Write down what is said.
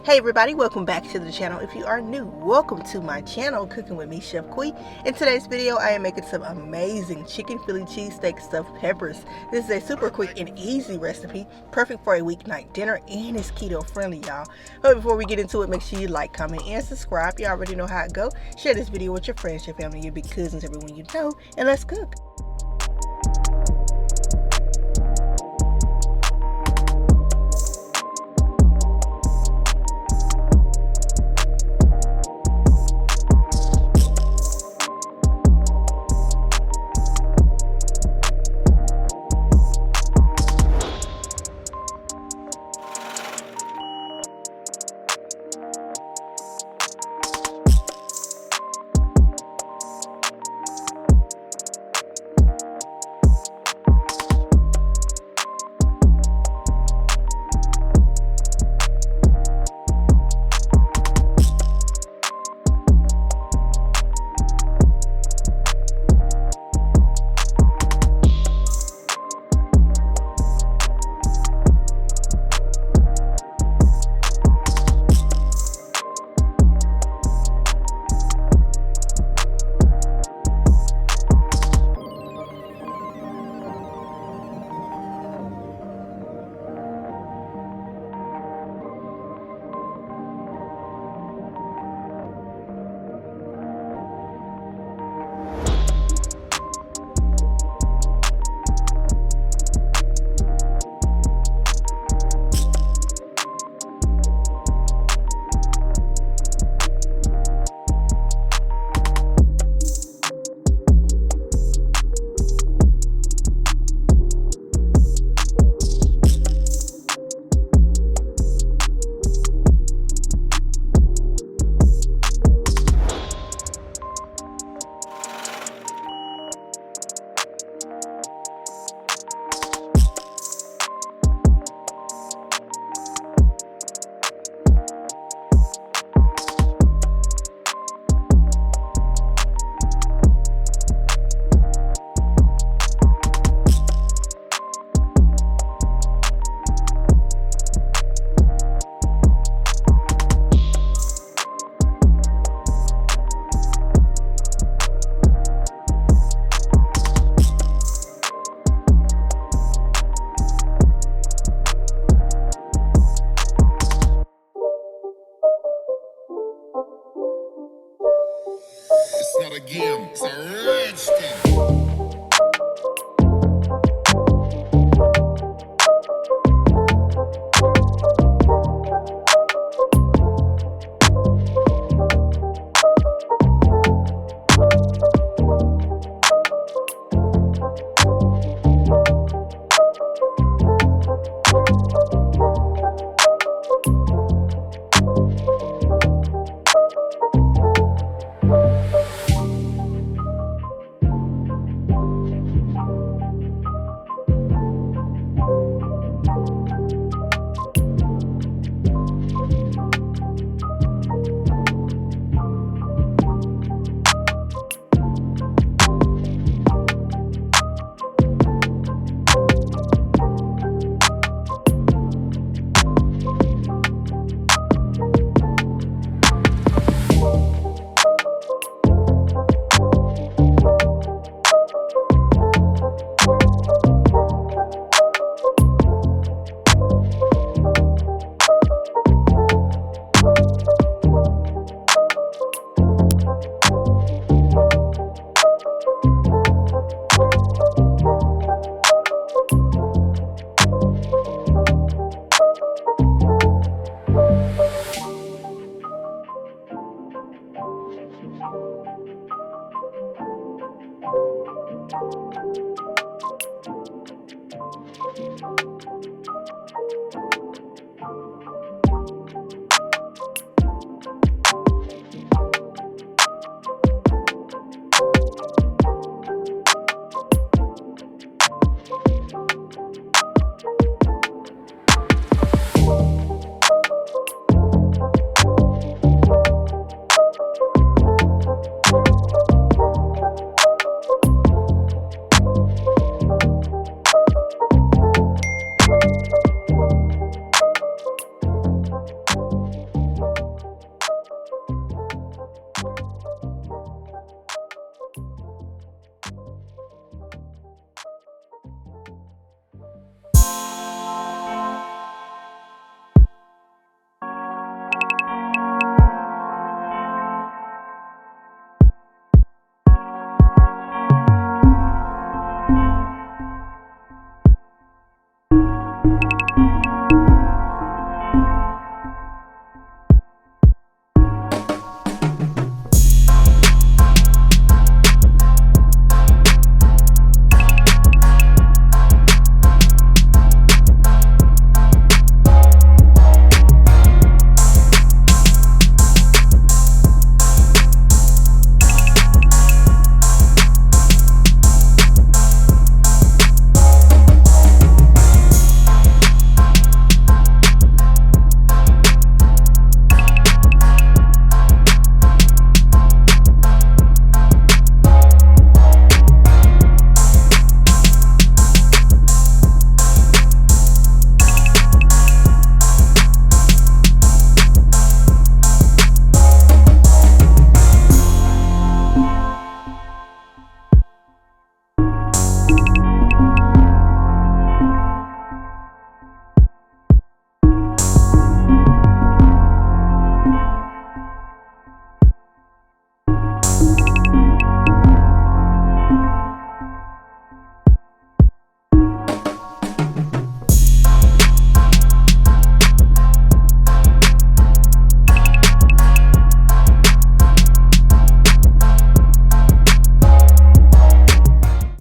Hey everybody, welcome back to the channel. If you are new, welcome to my channel, Cooking with me, Chef Quee. In today's video, I am making some amazing chicken Philly cheesesteak stuffed peppers. This is a super quick and easy recipe, perfect for a weeknight dinner, and it's keto friendly, y'all. But before we get into it, make sure you like, comment, and subscribe. You already know how it go. Share this video with your friends, your family, your big cousins, everyone you know, and let's cook. It's not a game, it's a rich thing.